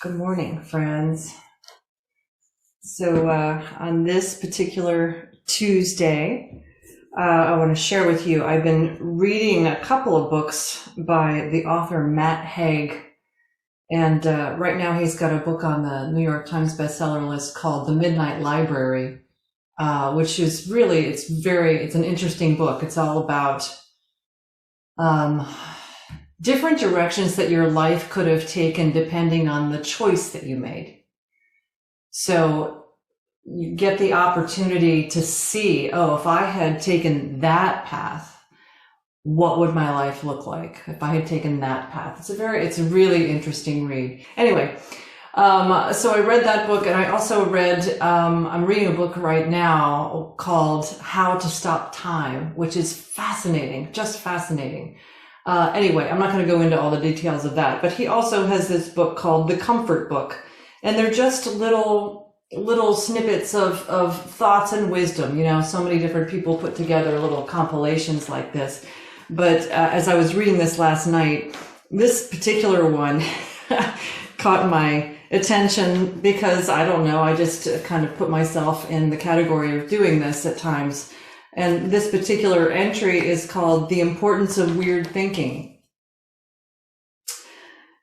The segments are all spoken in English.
Good morning, friends. So on this particular Tuesday, I want to share with you, I've been reading a couple of books by the author Matt Haig. And right now he's got a book on the New York Times bestseller list called The Midnight Library, which is really, it's an interesting book. It's all about different directions that your life could have taken depending on the choice that you made. So you get the opportunity to see, oh, if I had taken that path, what would my life look like if I had taken that path? It's a really interesting read. Anyway, so I read that book, and I also read, I'm reading a book right now called How to Stop Time, which is fascinating, just fascinating. Anyway, I'm not going to go into all the details of that, but he also has this book called The Comfort Book, and they're just little snippets of thoughts and wisdom. You know, so many different people put together little compilations like this. But as I was reading this last night, this particular one caught my attention because, I don't know, I just kind of put myself in the category of doing this at times. And this particular entry is called The Importance of Weird Thinking.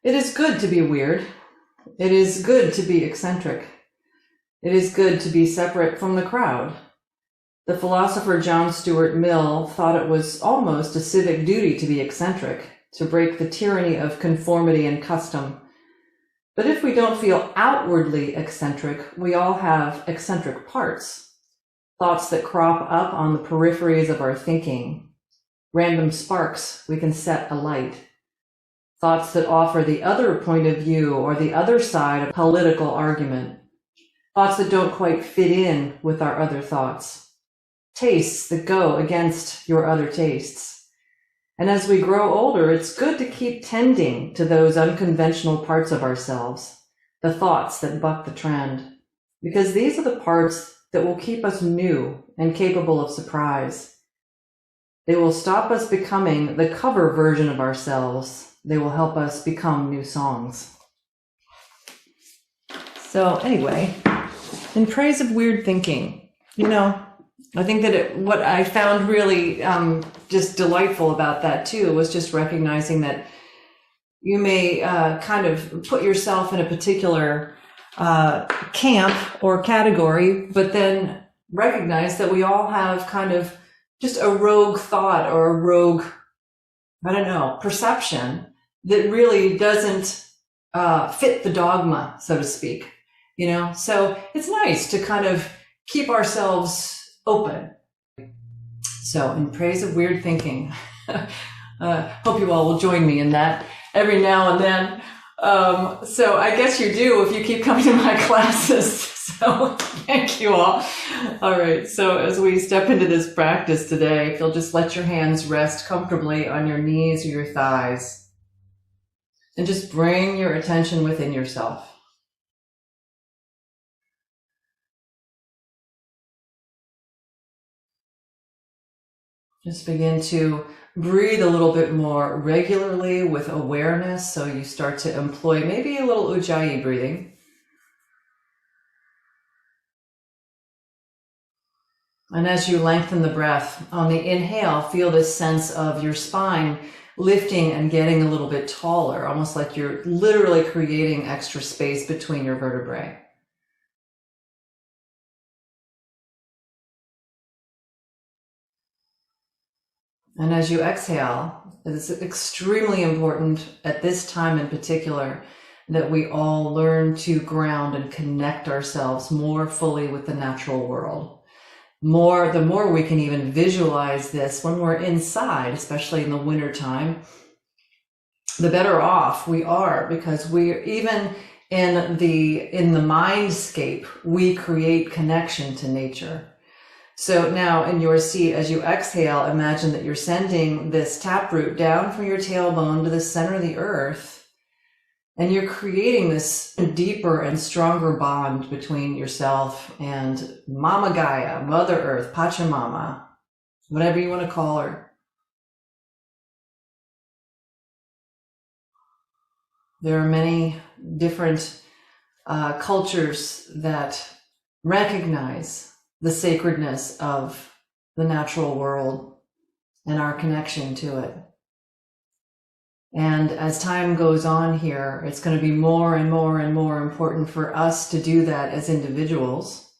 It is good to be weird. It is good to be eccentric. It is good to be separate from the crowd. The philosopher John Stuart Mill thought it was almost a civic duty to be eccentric, to break the tyranny of conformity and custom. But if we don't feel outwardly eccentric, we all have eccentric parts. Thoughts that crop up on the peripheries of our thinking, random sparks we can set alight, thoughts that offer the other point of view or the other side of political argument, thoughts that don't quite fit in with our other thoughts, tastes that go against your other tastes. And as we grow older, it's good to keep tending to those unconventional parts of ourselves, the thoughts that buck the trend, because these are the parts that will keep us new and capable of surprise. They will stop us becoming the cover version of ourselves. They will help us become new songs. So anyway, in praise of weird thinking, you know, I think that what I found really just delightful about that too was just recognizing that you may kind of put yourself in a particular camp or category, but then recognize that we all have kind of just a rogue thought or a rogue, I don't know, perception that really doesn't fit the dogma, so to speak, you know? So it's nice to kind of keep ourselves open. So in praise of weird thinking, hope you all will join me in that every now and then. So I guess you do if you keep coming to my classes. So thank you all. All right. So as we step into this practice today, if you'll just let your hands rest comfortably on your knees or your thighs, and just bring your attention within yourself. Just begin to breathe a little bit more regularly with awareness. So you start to employ maybe a little Ujjayi breathing. And as you lengthen the breath, on the inhale, feel this sense of your spine lifting and getting a little bit taller, almost like you're literally creating extra space between your vertebrae. And as you exhale, it's extremely important at this time in particular that we all learn to ground and connect ourselves more fully with the natural world. The more we can even visualize this when we're inside, especially in the wintertime, the better off we are, because we even in the mindscape, we create connection to nature. So now in your seat, as you exhale, imagine that you're sending this taproot down from your tailbone to the center of the earth. And you're creating this deeper and stronger bond between yourself and Mama Gaia, Mother Earth, Pachamama, whatever you want to call her. There are many different cultures that recognize the sacredness of the natural world and our connection to it. And as time goes on here, it's going to be more and more and more important for us to do that as individuals.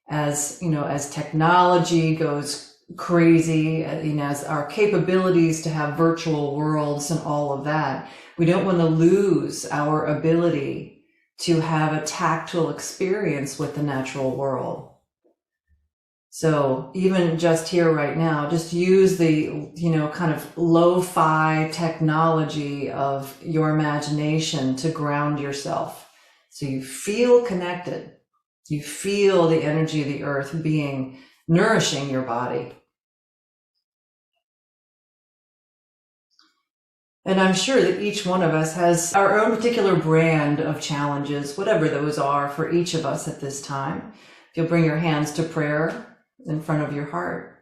As, you know, as technology goes crazy, you know, as our capabilities to have virtual worlds and all of that, we don't want to lose our ability to have a tactile experience with the natural world. So even just here right now, just use the, you know, kind of lo-fi technology of your imagination to ground yourself. So you feel connected. You feel the energy of the earth nourishing your body. And I'm sure that each one of us has our own particular brand of challenges, whatever those are for each of us at this time. If you'll bring your hands to prayer in front of your heart.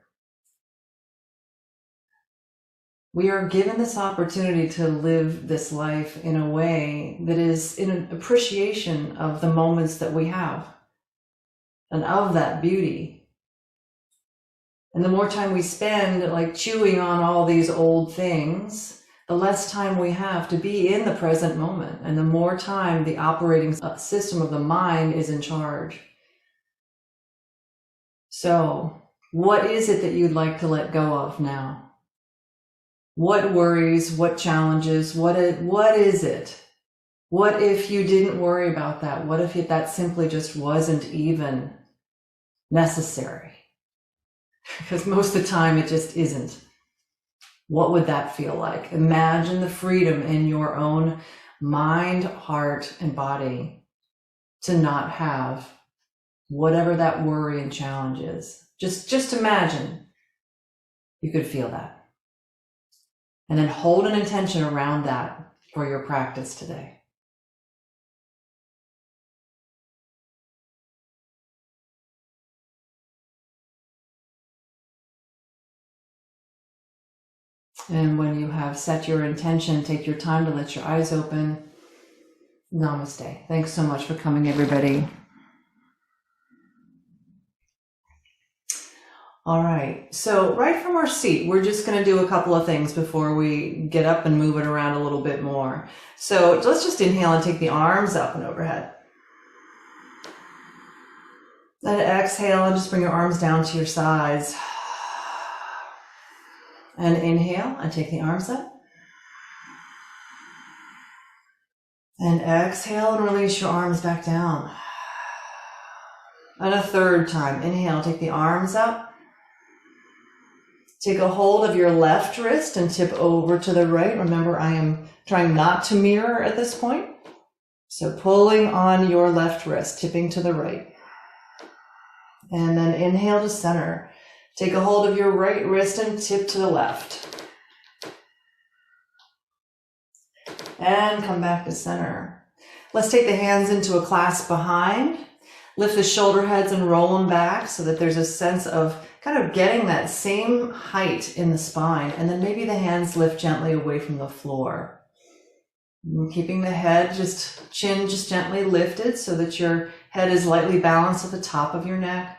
We are given this opportunity to live this life in a way that is in an appreciation of the moments that we have and of that beauty. And the more time we spend like chewing on all these old things, the less time we have to be in the present moment, and the more time the operating system of the mind is in charge. So, what is it that you'd like to let go of now? What worries, what challenges, what is it? What if you didn't worry about that? What if that simply just wasn't even necessary? Because most of the time it just isn't. What would that feel like? Imagine the freedom in your own mind, heart, and body to not have whatever that worry and challenge is. Just imagine you could feel that. And then hold an intention around that for your practice today. And when you have set your intention, take your time to let your eyes open. Namaste. Thanks so much for coming, everybody. All right, so right from our seat, we're just going to do a couple of things before we get up and move it around a little bit more. So let's just inhale and take the arms up and overhead. Then exhale and just bring your arms down to your sides. And inhale and take the arms up. And exhale and release your arms back down. And a third time, inhale, take the arms up. Take a hold of your left wrist and tip over to the right. Remember, I am trying not to mirror at this point. So pulling on your left wrist, tipping to the right. And then inhale to center. Take a hold of your right wrist and tip to the left. And come back to center. Let's take the hands into a clasp behind. Lift the shoulder heads and roll them back so that there's a sense of kind of getting that same height in the spine. And then maybe the hands lift gently away from the floor. And keeping the head, chin just gently lifted so that your head is lightly balanced at the top of your neck.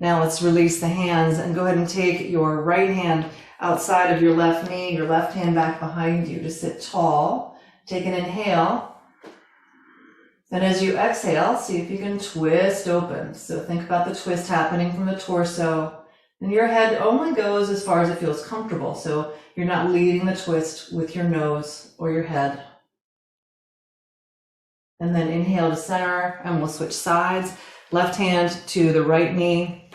Now let's release the hands and go ahead and take your right hand outside of your left knee, your left hand back behind you to sit tall. Take an inhale. And as you exhale, see if you can twist open. So think about the twist happening from the torso. And your head only goes as far as it feels comfortable. So you're not leading the twist with your nose or your head. And then inhale to center, and we'll switch sides. Left hand to the right knee,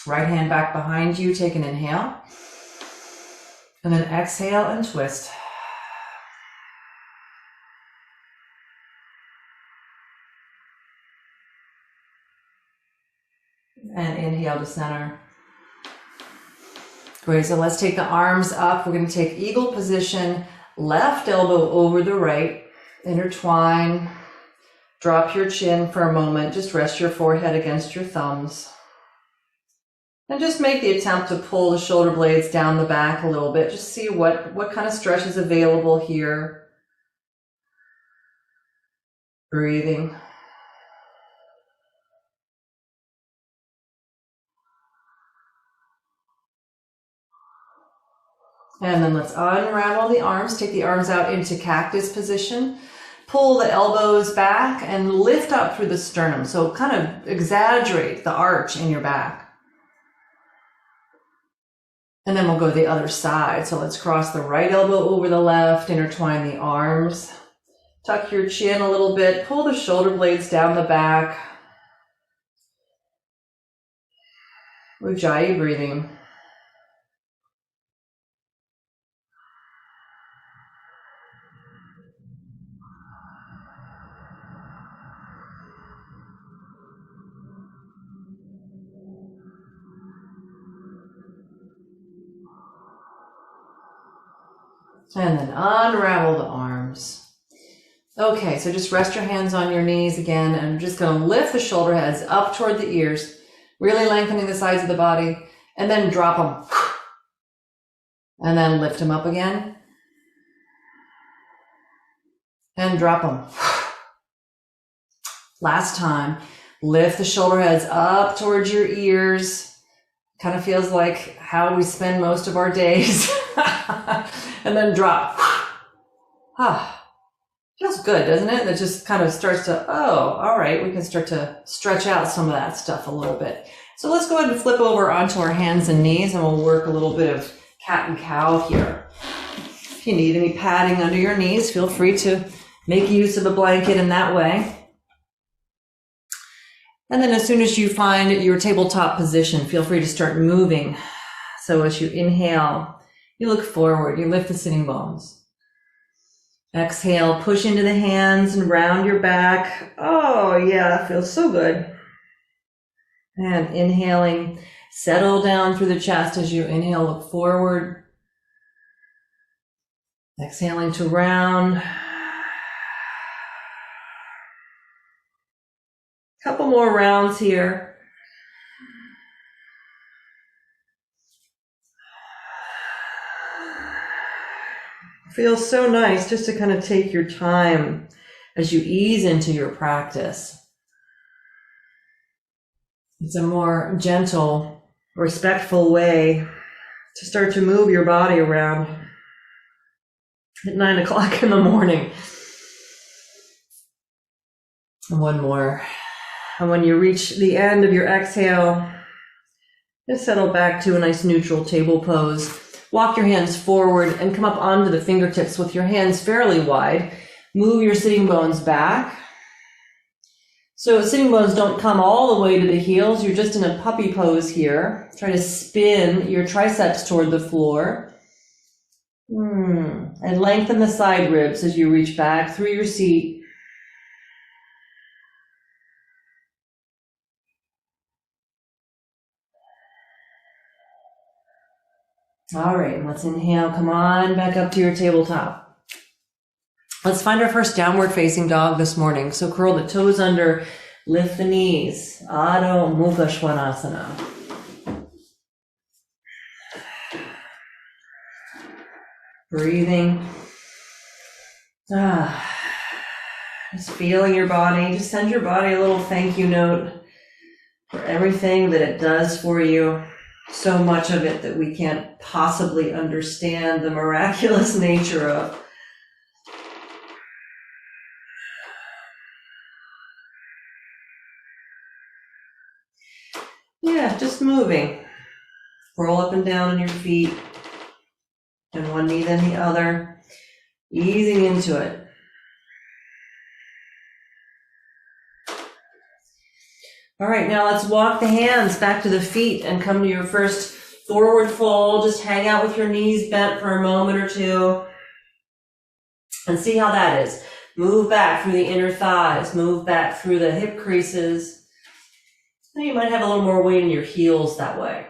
right hand back behind you. Take an inhale. And then exhale and twist. And inhale to center. Great, so let's take the arms up. We're going to take eagle position, left elbow over the right, intertwine, drop your chin for a moment, just rest your forehead against your thumbs. And just make the attempt to pull the shoulder blades down the back a little bit. Just see what kind of stretch is available here. Breathing. And then let's unravel the arms. Take the arms out into cactus position. Pull the elbows back and lift up through the sternum. So kind of exaggerate the arch in your back. And then we'll go to the other side. So let's cross the right elbow over the left, intertwine the arms. Tuck your chin a little bit. Pull the shoulder blades down the back. Ujjayi breathing. And then unravel the arms. Okay, so just rest your hands on your knees again, and I'm just going to lift the shoulder heads up toward the ears, really lengthening the sides of the body, and then drop them. And then lift them up again. And drop them. Last time, lift the shoulder heads up towards your ears. Kind of feels like how we spend most of our days. And then drop. Feels good, doesn't it? That just kind of starts to, all right, we can start to stretch out some of that stuff a little bit. So let's go ahead and flip over onto our hands and knees, and we'll work a little bit of cat and cow here. If you need any padding under your knees, feel free to make use of a blanket in that way. And then as soon as you find your tabletop position, feel free to start moving. So as you inhale, you look forward, you lift the sitting bones. Exhale, push into the hands and round your back. Oh yeah, that feels so good. And inhaling, settle down through the chest as you inhale, look forward. Exhaling to round. Couple more rounds here. Feels so nice just to kind of take your time as you ease into your practice. It's a more gentle, respectful way to start to move your body around at 9 o'clock in the morning. And one more. And when you reach the end of your exhale, just settle back to a nice neutral table pose. Walk your hands forward and come up onto the fingertips with your hands fairly wide. Move your sitting bones back. So sitting bones don't come all the way to the heels. You're just in a puppy pose here. Try to spin your triceps toward the floor. And lengthen the side ribs as you reach back through your seat. All right, let's inhale. Come on back up to your tabletop. Let's find our first downward facing dog this morning. So curl the toes under, lift the knees. Adho Mukha Svanasana. Breathing. Just feeling your body. Just send your body a little thank you note for everything that it does for you. So much of it that we can't possibly understand the miraculous nature of. Yeah, just moving. Roll up and down on your feet. And one knee then the other. Easing into it. All right, now let's walk the hands back to the feet and come to your first forward fold. Just hang out with your knees bent for a moment or two. And see how that is. Move back through the inner thighs. Move back through the hip creases. You might have a little more weight in your heels that way.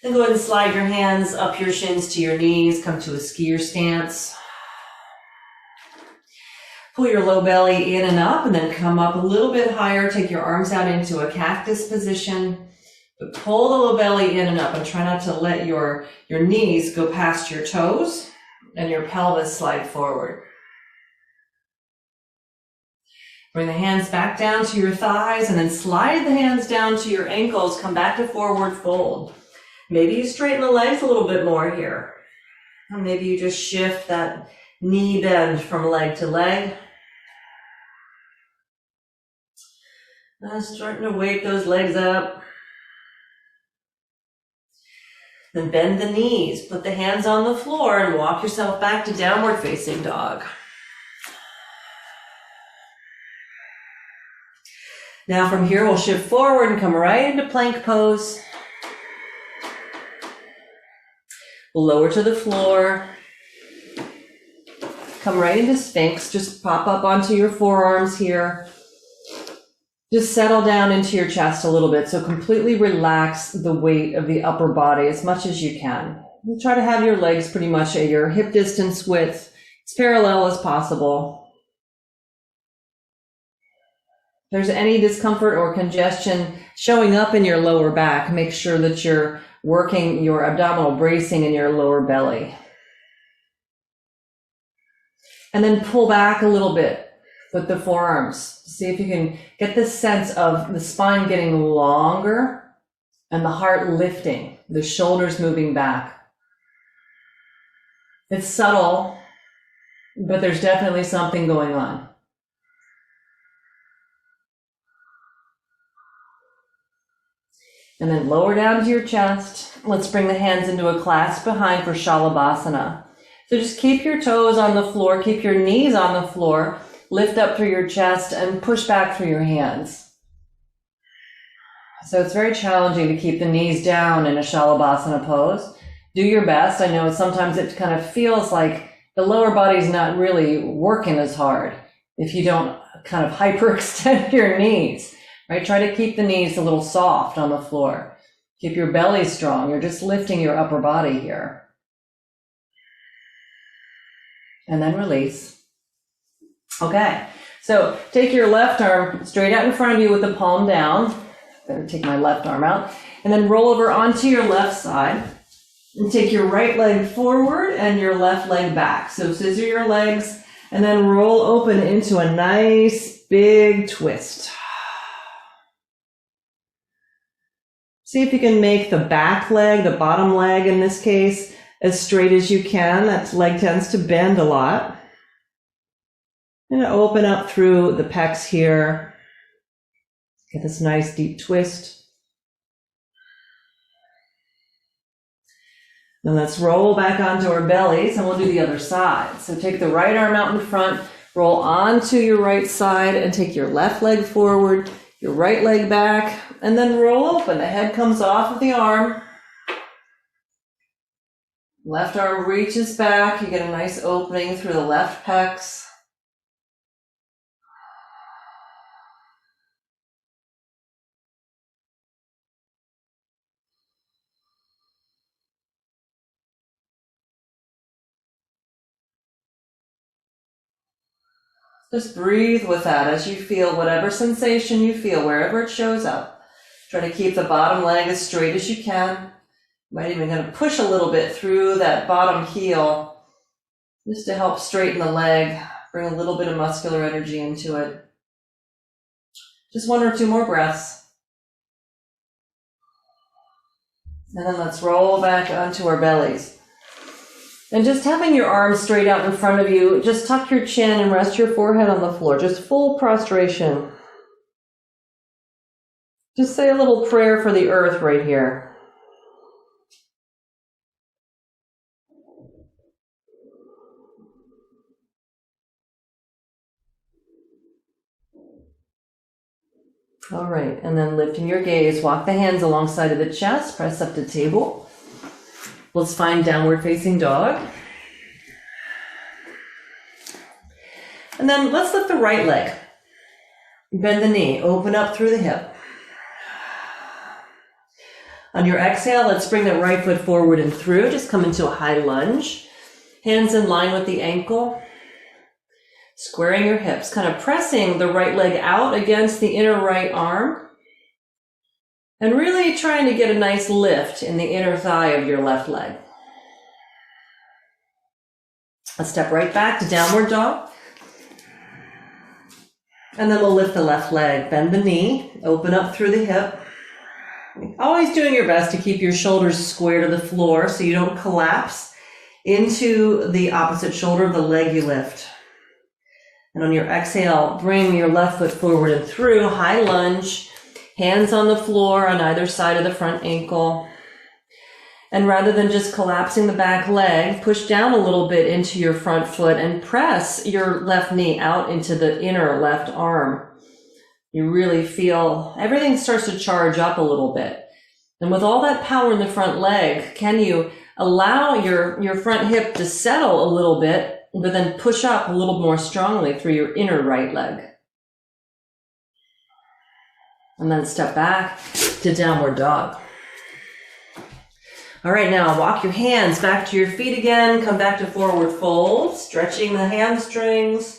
Then go ahead and slide your hands up your shins to your knees. Come to a skier stance. Pull your low belly in and up, and then come up a little bit higher. Take your arms out into a cactus position. But pull the low belly in and up, and try not to let your knees go past your toes and your pelvis slide forward. Bring the hands back down to your thighs and then slide the hands down to your ankles. Come back to forward fold. Maybe you straighten the legs a little bit more here. Or maybe you just shift that knee bend from leg to leg. Starting to wake those legs up. Then bend the knees, put the hands on the floor and walk yourself back to downward facing dog. Now from here, we'll shift forward and come right into plank pose. We'll lower to the floor. Come right into Sphinx. Just pop up onto your forearms here. Just settle down into your chest a little bit. So completely relax the weight of the upper body as much as you can. We'll try to have your legs pretty much at your hip distance width, as parallel as possible. If there's any discomfort or congestion showing up in your lower back, make sure that you're working your abdominal bracing in your lower belly. And then pull back a little bit with the forearms. See if you can get this sense of the spine getting longer and the heart lifting, the shoulders moving back. It's subtle, but there's definitely something going on. And then lower down to your chest. Let's bring the hands into a clasp behind for Shalabhasana. So just keep your toes on the floor, keep your knees on the floor, lift up through your chest and push back through your hands. So it's very challenging to keep the knees down in a Shalabhasana pose. Do your best. I know sometimes it kind of feels like the lower body's not really working as hard if you don't kind of hyperextend your knees. Right? Try to keep the knees a little soft on the floor. Keep your belly strong. You're just lifting your upper body here. And then release. Okay, so take your left arm straight out in front of you with the palm down. Better take my left arm out. And then roll over onto your left side. And take your right leg forward and your left leg back. So scissor your legs and then roll open into a nice big twist. See if you can make the back leg, the bottom leg in this case, as straight as you can. That leg tends to bend a lot. And open up through the pecs here. Get this nice deep twist. Then let's roll back onto our bellies and we'll do the other side. So take the right arm out in front, roll onto your right side and take your left leg forward, your right leg back, and then roll open. The head comes off of the arm. Left arm reaches back. You get a nice opening through the left pecs. Just breathe with that as you feel whatever sensation you feel, wherever it shows up. Try to keep the bottom leg as straight as you can. You might even kind of push a little bit through that bottom heel just to help straighten the leg, bring a little bit of muscular energy into it. Just one or two more breaths. And then let's roll back onto our bellies. And just having your arms straight out in front of you, just tuck your chin and rest your forehead on the floor. Just full prostration. Just say a little prayer for the earth right here. All right, and then lifting your gaze, walk the hands alongside of the chest, press up to table. Let's find downward facing dog. And then let's lift the right leg. Bend the knee, open up through the hip. On your exhale, let's bring the right foot forward and through. Just come into a high lunge. Hands in line with the ankle. Squaring your hips, kind of pressing the right leg out against the inner right arm. And really trying to get a nice lift in the inner thigh of your left leg. Let's step right back to downward dog. And then we'll lift the left leg, bend the knee, open up through the hip. Always doing your best to keep your shoulders square to the floor so you don't collapse into the opposite shoulder of the leg you lift. And on your exhale, bring your left foot forward and through, high lunge, hands on the floor on either side of the front ankle. And rather than just collapsing the back leg, push down a little bit into your front foot and press your left knee out into the inner left arm. You really feel everything starts to charge up a little bit. And with all that power in the front leg, can you allow your front hip to settle a little bit, but then push up a little more strongly through your inner right leg? And then step back to downward dog. All right, now walk your hands back to your feet again. Come back to forward fold, stretching the hamstrings.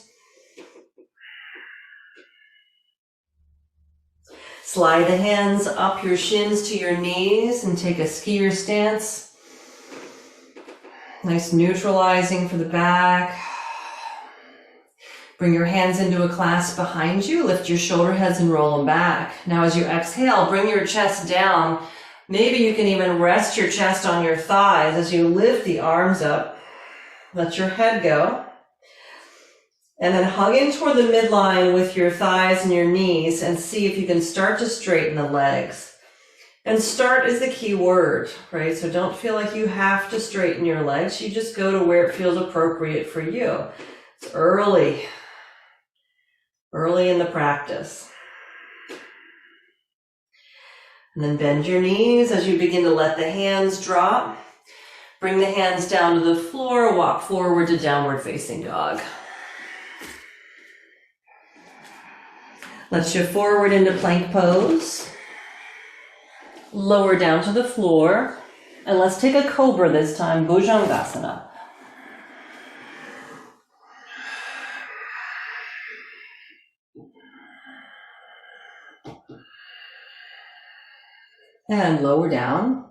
Slide the hands up your shins to your knees and take a skier stance. Nice neutralizing for the back. Bring your hands into a clasp behind you. Lift your shoulder heads and roll them back. Now as you exhale, bring your chest down. Maybe you can even rest your chest on your thighs as you lift the arms up. Let your head go. And then hug in toward the midline with your thighs and your knees and see if you can start to straighten the legs. And start is the key word, right? So don't feel like you have to straighten your legs. You just go to where it feels appropriate for you. It's early in the practice. And then bend your knees as you begin to let the hands drop. Bring the hands down to the floor, walk forward to downward facing dog. Let's shift forward into plank pose. Lower down to the floor. And let's take a cobra this time, Bhujangasana. And lower down.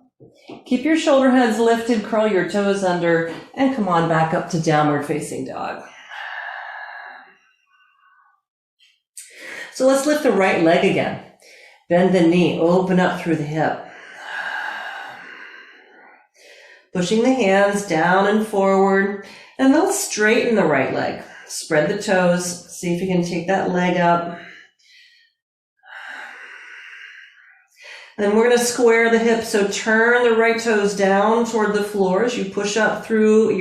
Keep your shoulder heads lifted, curl your toes under, and come on back up to downward facing dog. So let's lift the right leg again. Bend the knee, open up through the hip. Pushing the hands down and forward, and then let's straighten the right leg. Spread the toes, see if you can take that leg up. Then we're going to square the hips, so turn the right toes down toward the floor as you push up through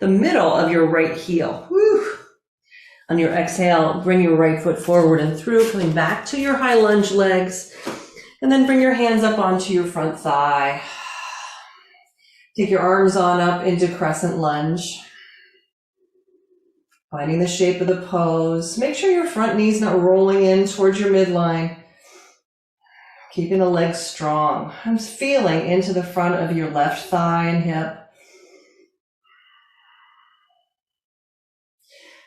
the middle of your right heel. Woo. On your exhale, bring your right foot forward and through, coming back to your high lunge legs, and then bring your hands up onto your front thigh. Take your arms on up into Crescent Lunge. Finding the shape of the pose. Make sure your front knee's not rolling in towards your midline. Keeping the legs strong. I'm feeling into the front of your left thigh and hip.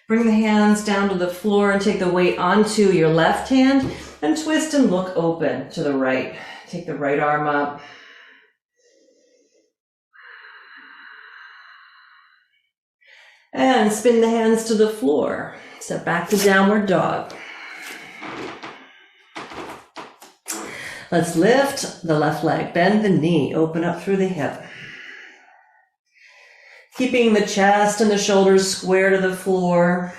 Bring the hands down to the floor and take the weight onto your left hand and twist and look open to the right. Take the right arm up. And spin the hands to the floor. Step back to downward dog. Let's lift the left leg, bend the knee, open up through the hip. Keeping the chest and the shoulders square to the floor.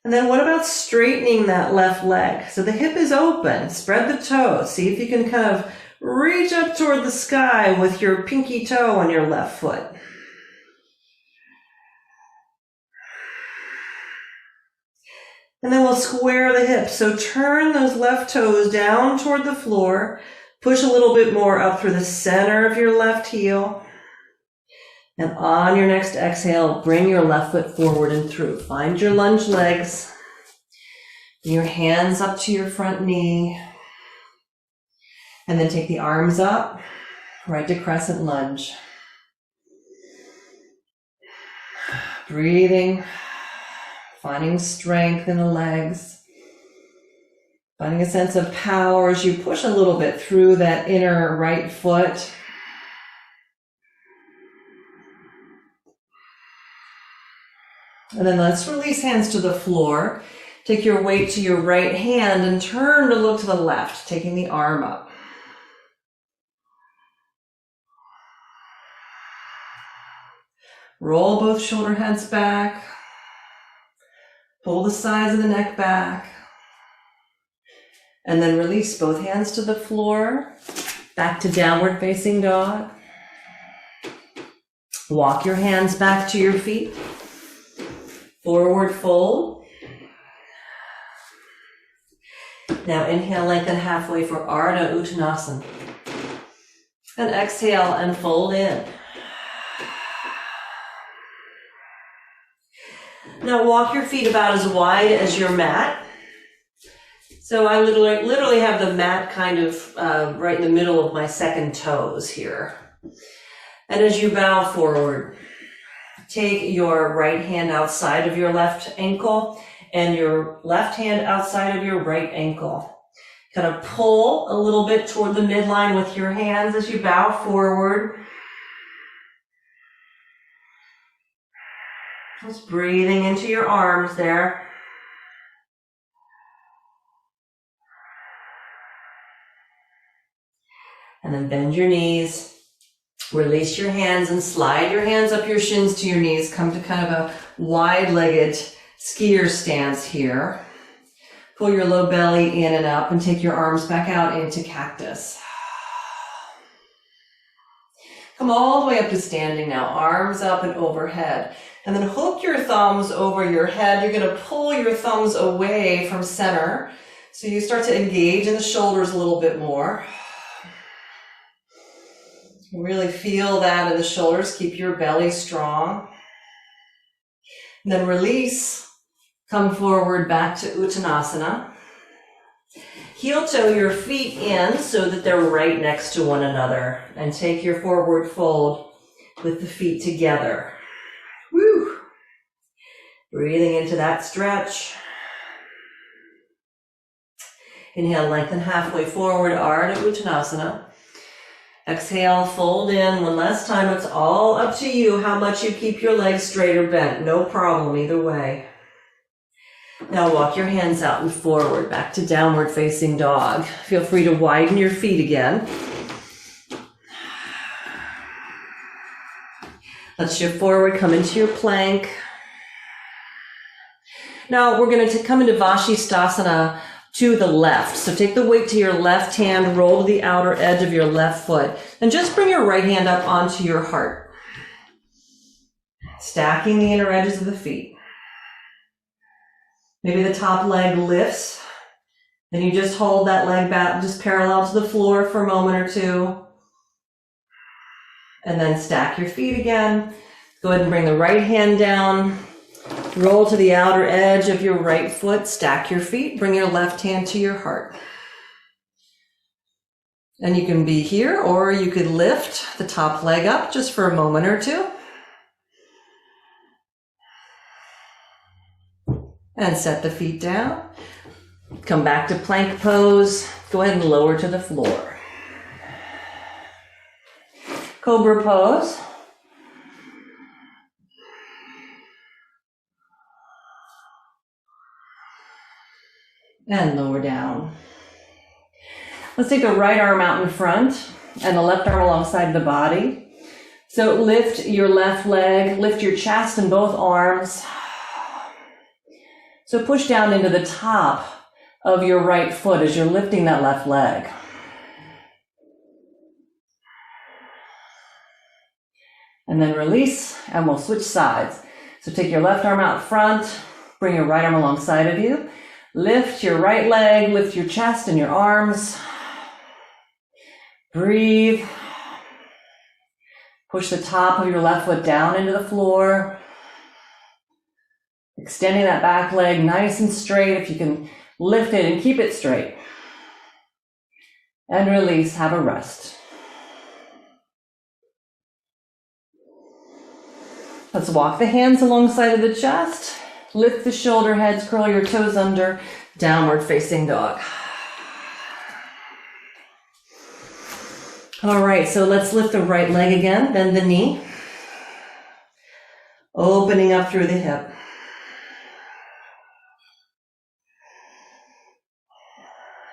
And then what about straightening that left leg? So the hip is open, spread the toes. See if you can kind of reach up toward the sky with your pinky toe on your left foot. And then we'll square the hips. So turn those left toes down toward the floor. Push a little bit more up through the center of your left heel. And on your next exhale, bring your left foot forward and through. Find your lunge legs. Bring your hands up to your front knee. And then take the arms up, right to Crescent Lunge. Breathing. Finding strength in the legs. Finding a sense of power as you push a little bit through that inner right foot. And then let's release hands to the floor. Take your weight to your right hand and turn to look to the left, taking the arm up. Roll both shoulder heads back. Pull the sides of the neck back. And then release both hands to the floor. Back to downward facing dog. Walk your hands back to your feet. Forward fold. Now inhale, lengthen halfway for Ardha Uttanasana. And exhale and fold in. Now walk your feet about as wide as your mat. So I literally have the mat kind of right in the middle of my second toes here. And as you bow forward, take your right hand outside of your left ankle and your left hand outside of your right ankle. Kind of pull a little bit toward the midline with your hands as you bow forward. Just breathing into your arms there. And then bend your knees. Release your hands and slide your hands up your shins to your knees. Come to kind of a wide-legged skier stance here. Pull your low belly in and up and take your arms back out into cactus. Come all the way up to standing now. Arms up and overhead. And then hook your thumbs over your head. You're going to pull your thumbs away from center. So you start to engage in the shoulders a little bit more. Really feel that in the shoulders. Keep your belly strong. And then release. Come forward back to Uttanasana. Heel toe your feet in so that they're right next to one another. And take your forward fold with the feet together. Woo! Breathing into that stretch. Inhale, lengthen halfway forward, Ardha Uttanasana. Exhale, fold in. One last time. It's all up to you how much you keep your legs straight or bent. No problem either way. Now walk your hands out and forward, back to downward facing dog. Feel free to widen your feet again. Let's shift forward, come into your plank. Now we're going to come into Vashistasana to the left. So take the weight to your left hand, roll to the outer edge of your left foot, and just bring your right hand up onto your heart. Stacking the inner edges of the feet. Maybe the top leg lifts, then you just hold that leg back, just parallel to the floor for a moment or two. And then stack your feet again. Go ahead and bring the right hand down. Roll to the outer edge of your right foot. Stack your feet. Bring your left hand to your heart. And you can be here, or you could lift the top leg up just for a moment or two. And set the feet down. Come back to plank pose. Go ahead and lower to the floor. Cobra pose. And lower down. Let's take the right arm out in front and the left arm alongside the body. So lift your left leg, lift your chest and both arms. So push down into the top of your right foot as you're lifting that left leg. And then release, and we'll switch sides. So take your left arm out front, bring your right arm alongside of you. Lift your right leg, lift your chest and your arms. Breathe. Push the top of your left foot down into the floor. Extending that back leg nice and straight. If you can lift it and keep it straight. And release, have a rest. Let's walk the hands alongside of the chest. Lift the shoulder heads, curl your toes under, downward facing dog. All right, so let's lift the right leg again, bend the knee. Opening up through the hip.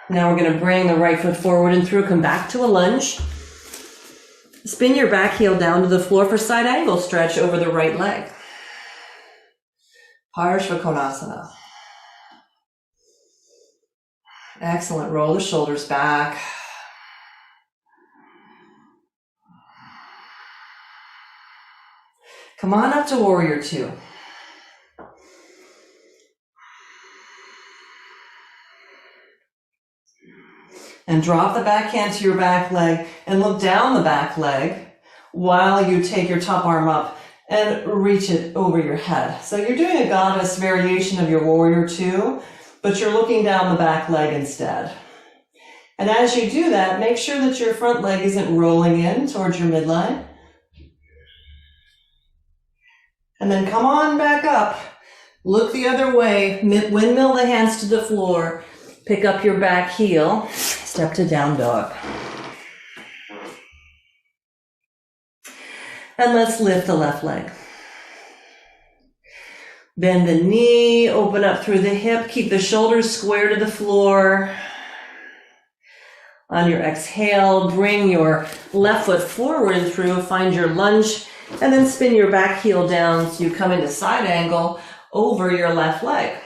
Now we're going to bring the right foot forward and through, come back to a lunge. Spin your back heel down to the floor for side angle stretch over the right leg. Trikonasana. Excellent. Roll the shoulders back. Come on up to warrior two. And drop the back hand to your back leg and look down the back leg while you take your top arm up and reach it over your head. So you're doing a goddess variation of your warrior two, but you're looking down the back leg instead. And as you do that, make sure that your front leg isn't rolling in towards your midline. And then come on back up. Look the other way, windmill the hands to the floor, pick up your back heel, step to down dog. And let's lift the left leg. Bend the knee, open up through the hip, keep the shoulders square to the floor. On your exhale, bring your left foot forward and through, find your lunge, and then spin your back heel down so you come into side angle over your left leg.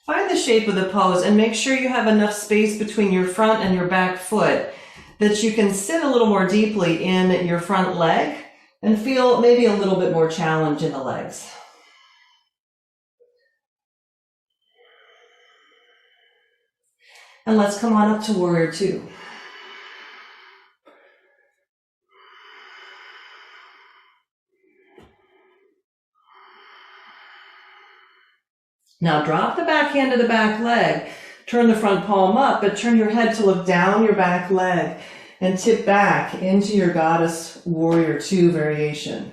Find the shape of the pose and make sure you have enough space between your front and your back foot that you can sit a little more deeply in your front leg and feel maybe a little bit more challenge in the legs. And let's come on up to warrior two. Now drop the back hand to the back leg. Turn the front palm up, but turn your head to look down your back leg and tip back into your goddess warrior two variation.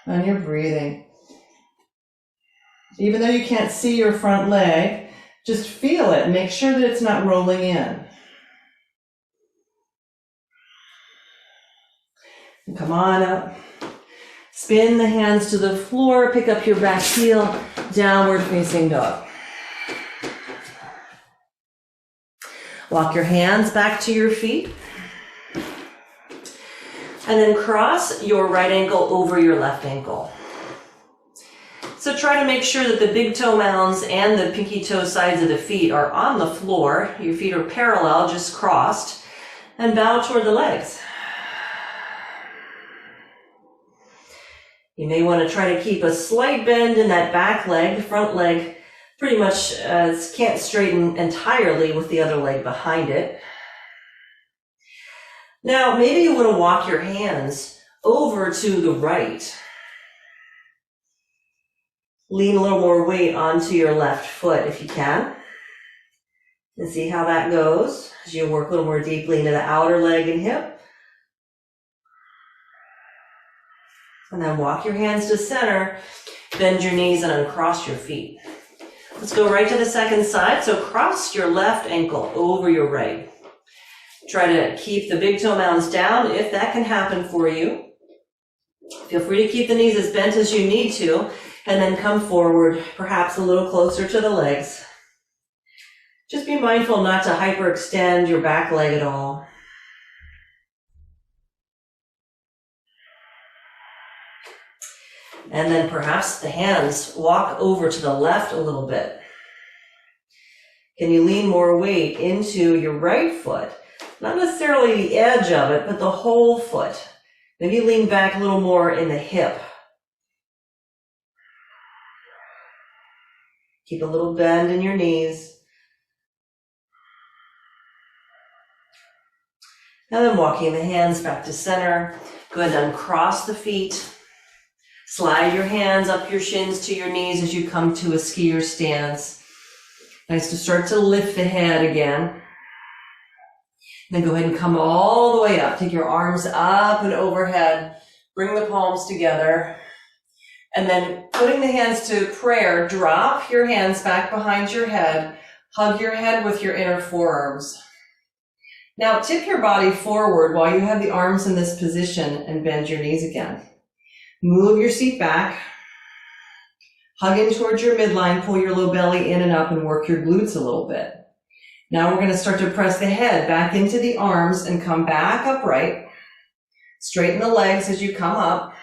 And you're breathing. Even though you can't see your front leg, just feel it. Make sure that it's not rolling in. And come on up. Spin the hands to the floor, pick up your back heel, downward facing dog. Walk your hands back to your feet. And then cross your right ankle over your left ankle. So try to make sure that the big toe mounds and the pinky toe sides of the feet are on the floor. Your feet are parallel, just crossed, and bow toward the legs. You may want to try to keep a slight bend in that back leg. The front leg pretty much can't straighten entirely with the other leg behind it. Now, maybe you want to walk your hands over to the right. Lean a little more weight onto your left foot if you can. And see how that goes as you work a little more deeply into the outer leg and hip. And then walk your hands to center, bend your knees and uncross your feet. Let's go right to the second side. So cross your left ankle over your right. Try to keep the big toe mounds down if that can happen for you. Feel free to keep the knees as bent as you need to, and then come forward, perhaps a little closer to the legs. Just be mindful not to hyperextend your back leg at all. And then perhaps the hands walk over to the left a little bit. Can you lean more weight into your right foot? Not necessarily the edge of it, but the whole foot. Maybe lean back a little more in the hip. Keep a little bend in your knees. And then walking the hands back to center. Go ahead and uncross the feet. Slide your hands up your shins to your knees as you come to a skier stance. Nice to start to lift the head again. Then go ahead and come all the way up. Take your arms up and overhead. Bring the palms together. And then putting the hands to prayer, drop your hands back behind your head. Hug your head with your inner forearms. Now tip your body forward while you have the arms in this position and bend your knees again. Move your seat back. Hug in towards your midline, pull your low belly in and up and work your glutes a little bit. Now we're going to start to press the head back into the arms and come back upright. Straighten the legs as you come up.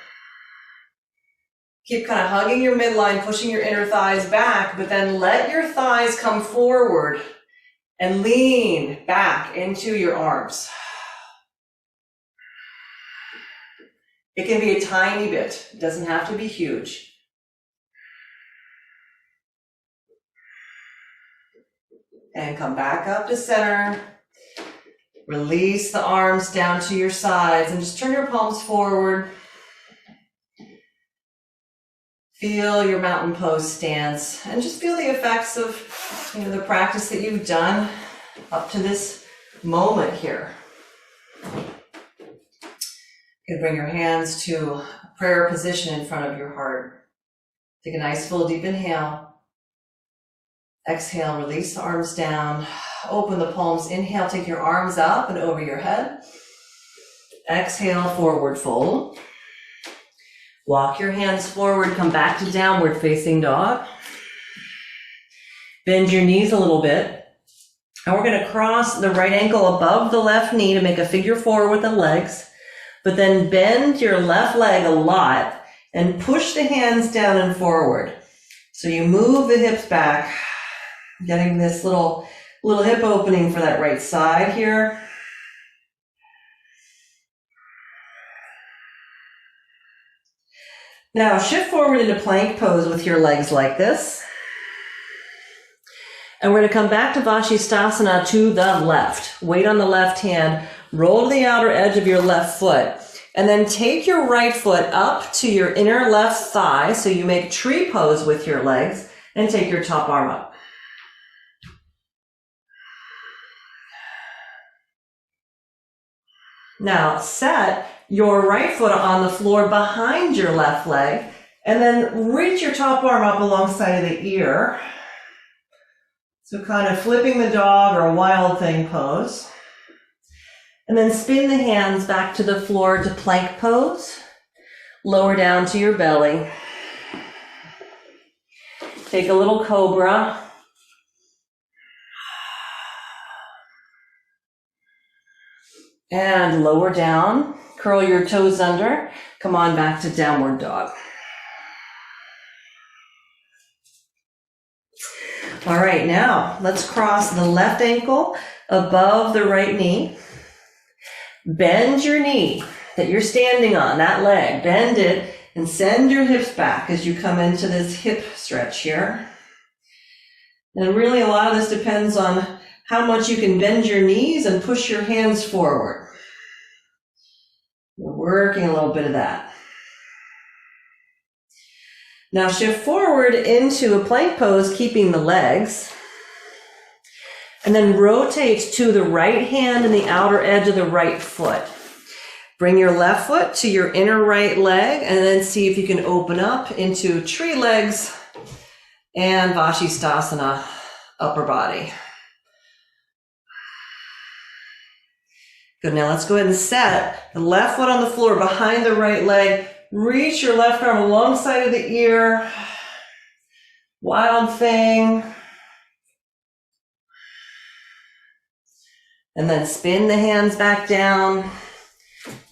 Keep kind of hugging your midline, pushing your inner thighs back, but then let your thighs come forward and lean back into your arms. It can be a tiny bit. It doesn't have to be huge. And come back up to center. Release the arms down to your sides and just turn your palms forward. Feel your mountain pose stance and just feel the effects of the practice that you've done up to this moment here. You can bring your hands to prayer position in front of your heart. Take a nice full deep inhale. Exhale, release the arms down. Open the palms. Inhale, take your arms up and over your head. Exhale, forward fold. Walk your hands forward, come back to downward facing dog. Bend your knees a little bit. And we're going to cross the right ankle above the left knee to make a figure four with the legs. But then bend your left leg a lot and push the hands down and forward. So you move the hips back, getting this little hip opening for that right side here. Now shift forward into plank pose with your legs like this. And we're going to come back to Vashistasana to the left. Weight on the left hand, roll to the outer edge of your left foot, and then take your right foot up to your inner left thigh, so you make tree pose with your legs, and take your top arm up. Now set your right foot on the floor behind your left leg, and then reach your top arm up alongside of the ear. So kind of flipping the dog or a wild thing pose. And then spin the hands back to the floor to plank pose. Lower down to your belly. Take a little cobra. And lower down. Curl your toes under. Come on back to downward dog. All right, now let's cross the left ankle above the right knee. Bend your knee that you're standing on, that leg. Bend it and send your hips back as you come into this hip stretch here. And really a lot of this depends on how much you can bend your knees and push your hands forward. We're working a little bit of that. Now shift forward into a plank pose, keeping the legs. And then rotate to the right hand and the outer edge of the right foot. Bring your left foot to your inner right leg, and then see if you can open up into tree legs and Vashistasana, upper body. Good, now let's go ahead and set the left foot on the floor behind the right leg. Reach your left arm alongside of the ear. Wild thing. And then spin the hands back down.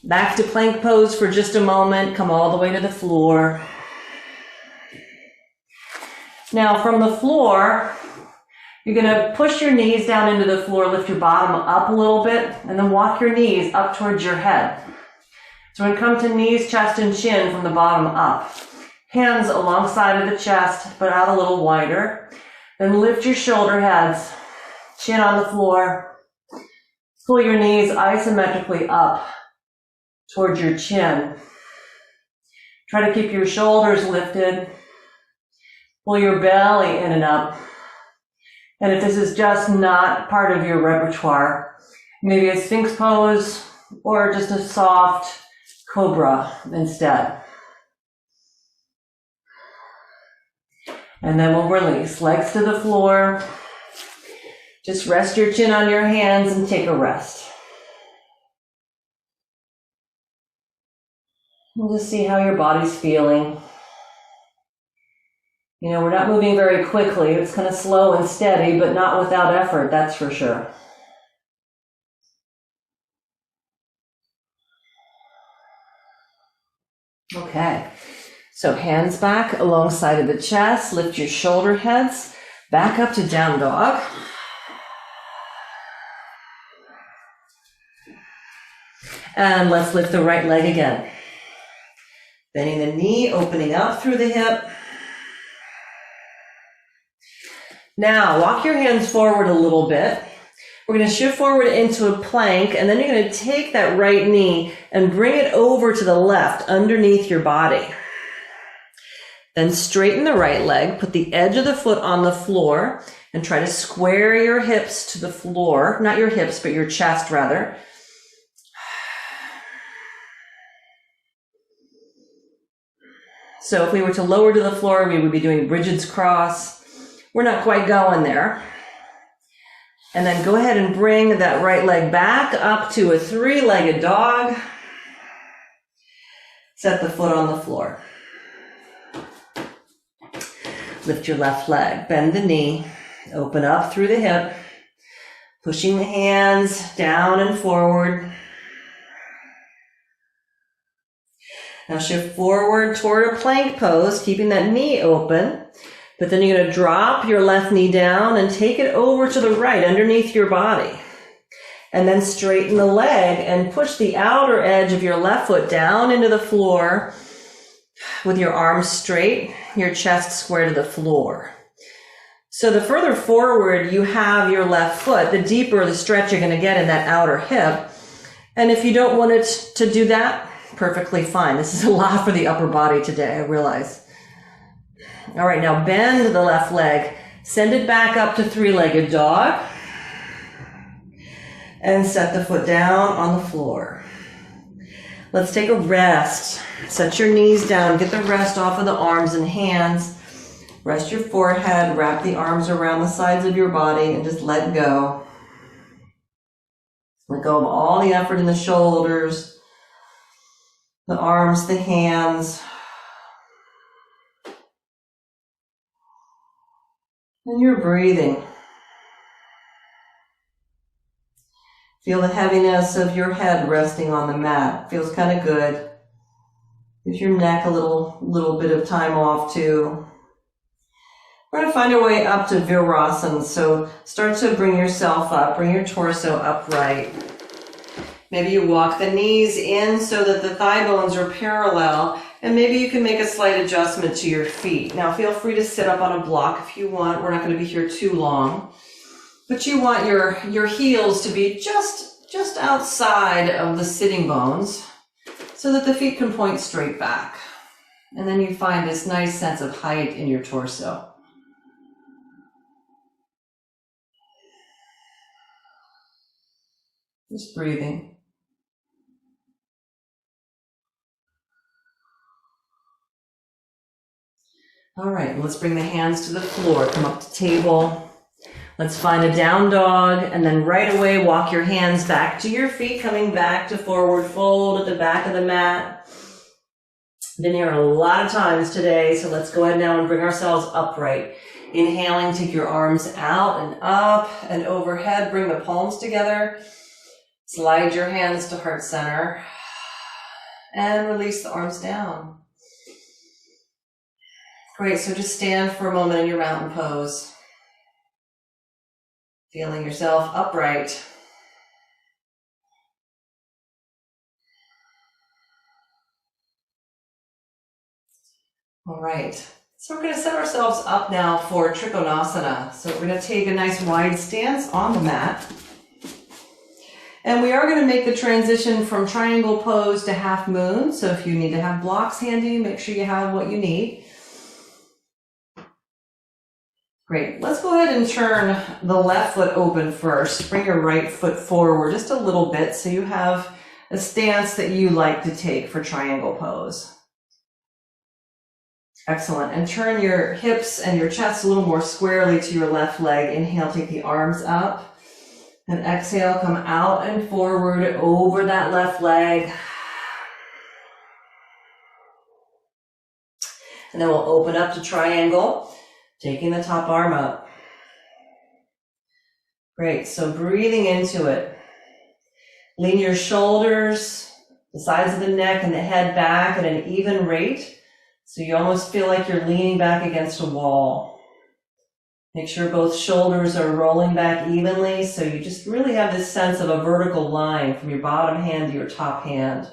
Back to plank pose for just a moment. Come all the way to the floor. Now from the floor, you're going to push your knees down into the floor, lift your bottom up a little bit, and then walk your knees up towards your head. So we're going to come to knees, chest, and chin from the bottom up. Hands alongside of the chest, but out a little wider. Then lift your shoulder heads, chin on the floor. Pull your knees isometrically up towards your chin. Try to keep your shoulders lifted. Pull your belly in and up. And if this is just not part of your repertoire, maybe a Sphinx pose or just a soft cobra instead. And then we'll release. Legs to the floor. Just rest your chin on your hands and take a rest. We'll just see how your body's feeling. You know, we're not moving very quickly. It's kind of slow and steady, but not without effort, that's for sure. Okay, so hands back alongside of the chest, lift your shoulder heads, back up to down dog. And let's lift the right leg again. Bending the knee, opening up through the hip. Now, walk your hands forward a little bit. We're going to shift forward into a plank, and then you're going to take that right knee and bring it over to the left underneath your body. Then straighten the right leg, put the edge of the foot on the floor, and try to square your hips to the floor. Not your hips, but your chest rather. So if we were to lower to the floor, we would be doing Bridget's cross. We're not quite going there. And then go ahead and bring that right leg back up to a three-legged dog. Set the foot on the floor. Lift your left leg, bend the knee, open up through the hip, pushing the hands down and forward. Now shift forward toward a plank pose, keeping that knee open. But then you're going to drop your left knee down and take it over to the right underneath your body. And then straighten the leg and push the outer edge of your left foot down into the floor with your arms straight, your chest square to the floor. So the further forward you have your left foot, the deeper the stretch you're going to get in that outer hip. And if you don't want it to do that, perfectly fine. This is a lot for the upper body today, I realize. All right, now bend the left leg, send it back up to three-legged dog, and set the foot down on the floor. Let's take a rest. Set your knees down, get the rest off of the arms and hands. Rest your forehead, wrap the arms around the sides of your body, and just let go. Let go of all the effort in the shoulders, the arms, the hands. And you're breathing. Feel the heaviness of your head resting on the mat. Feels kind of good. Gives your neck a little bit of time off too. We're going to find our way up to Virasana. So start to bring yourself up, bring your torso upright. Maybe you walk the knees in so that the thigh bones are parallel, and maybe you can make a slight adjustment to your feet. Now feel free to sit up on a block if you want. We're not going to be here too long. But you want your heels to be just outside of the sitting bones so that the feet can point straight back. And then you find this nice sense of height in your torso. Just breathing. All right, let's bring the hands to the floor. Come up to table. Let's find a down dog, and then right away walk your hands back to your feet, coming back to forward fold at the back of the mat. Been here a lot of times today, so let's go ahead now and bring ourselves upright. Inhaling, take your arms out and up and overhead. Bring the palms together. Slide your hands to heart center and release the arms down. Great, so just stand for a moment in your mountain pose. Feeling yourself upright. All right, so we're going to set ourselves up now for Trikonasana. So we're going to take a nice wide stance on the mat. And we are going to make the transition from triangle pose to half moon. So if you need to have blocks handy, make sure you have what you need. Great. Let's go ahead and turn the left foot open first. Bring your right foot forward just a little bit so you have a stance that you like to take for triangle pose. Excellent. And turn your hips and your chest a little more squarely to your left leg. Inhale, take the arms up. And exhale, come out and forward over that left leg. And then we'll open up to triangle, taking the top arm up. Great, so breathing into it. Lean your shoulders, the sides of the neck and the head back at an even rate. So you almost feel like you're leaning back against a wall. Make sure both shoulders are rolling back evenly, so you just really have this sense of a vertical line from your bottom hand to your top hand.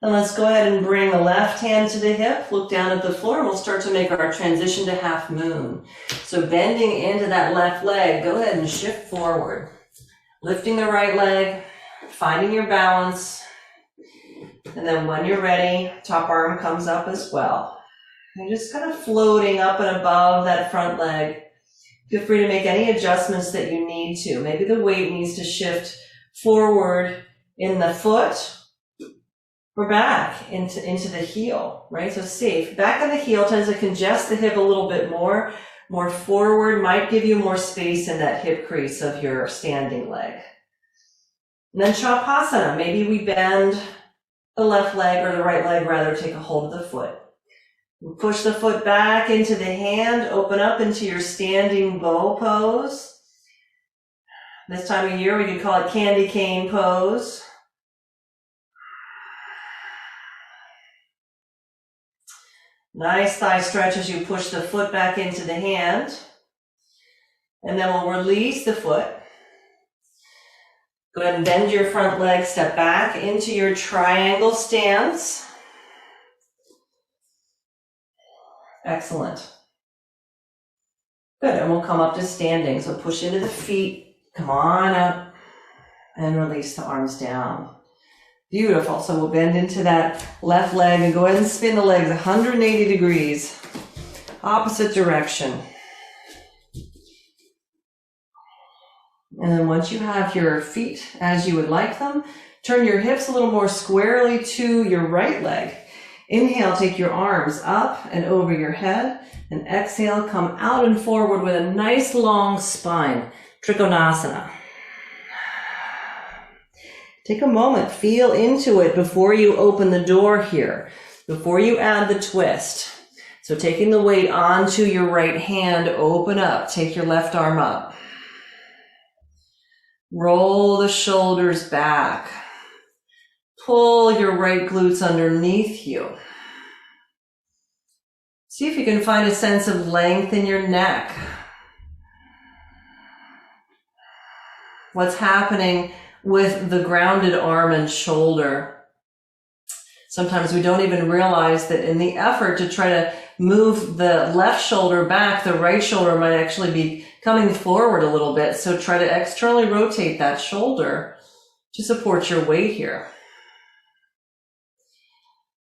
And let's go ahead and bring the left hand to the hip, look down at the floor, and we'll start to make our transition to half moon. So bending into that left leg, go ahead and shift forward. Lifting the right leg, finding your balance. And then when you're ready, top arm comes up as well. And just kind of floating up and above that front leg. Feel free to make any adjustments that you need to. Maybe the weight needs to shift forward in the foot or back into the heel, right? So safe. Back on the heel tends to congest the hip a little bit more. More forward might give you more space in that hip crease of your standing leg. And then Shavasana. Maybe we bend the left leg, or the right leg rather, take a hold of the foot. Push the foot back into the hand, open up into your standing bow pose. This time of year we could call it candy cane pose. Nice thigh stretch as you push the foot back into the hand. And then we'll release the foot. Go ahead and bend your front leg, step back into your triangle stance. Excellent. Good, and we'll come up to standing. So push into the feet, come on up, and release the arms down. Beautiful, so we'll bend into that left leg and go ahead and spin the legs 180 degrees, opposite direction. And then once you have your feet as you would like them, turn your hips a little more squarely to your right leg. Inhale, take your arms up and over your head, and exhale, come out and forward with a nice long spine, Trikonasana. Take a moment, feel into it before you open the door here, before you add the twist. So taking the weight onto your right hand, open up, take your left arm up. Roll the shoulders back. Pull your right glutes underneath you. See if you can find a sense of length in your neck. What's happening with the grounded arm and shoulder? Sometimes we don't even realize that in the effort to try to move the left shoulder back, the right shoulder might actually be coming forward a little bit. So try to externally rotate that shoulder to support your weight here.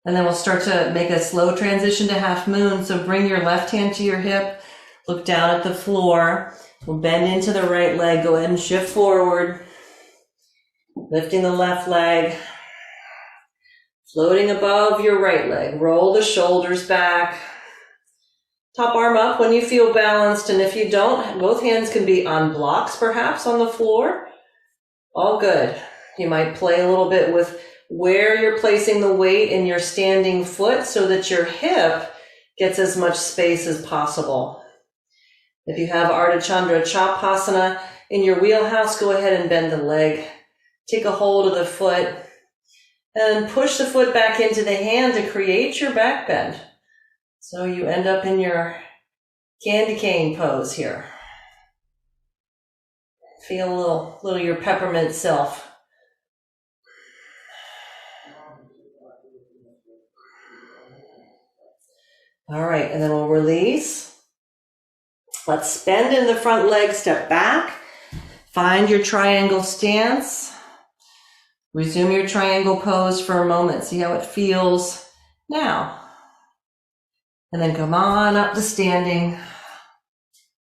And then we'll start to make a slow transition to half moon. So bring your left hand to your hip, look down at the floor. We'll bend into the right leg, go ahead and shift forward. Lifting the left leg, floating above your right leg. Roll the shoulders back. Top arm up when you feel balanced, and if you don't, both hands can be on blocks perhaps on the floor. All good. You might play a little bit with where you're placing the weight in your standing foot so that your hip gets as much space as possible. If you have Ardha Chandra Chapasana in your wheelhouse, go ahead and bend the leg. Take a hold of the foot and push the foot back into the hand to create your back bend. So you end up in your candy cane pose here. Feel a little your peppermint self. All right, and then we'll release. Let's bend in the front leg, step back. Find your triangle stance. Resume your triangle pose for a moment. See how it feels now. And then come on up to standing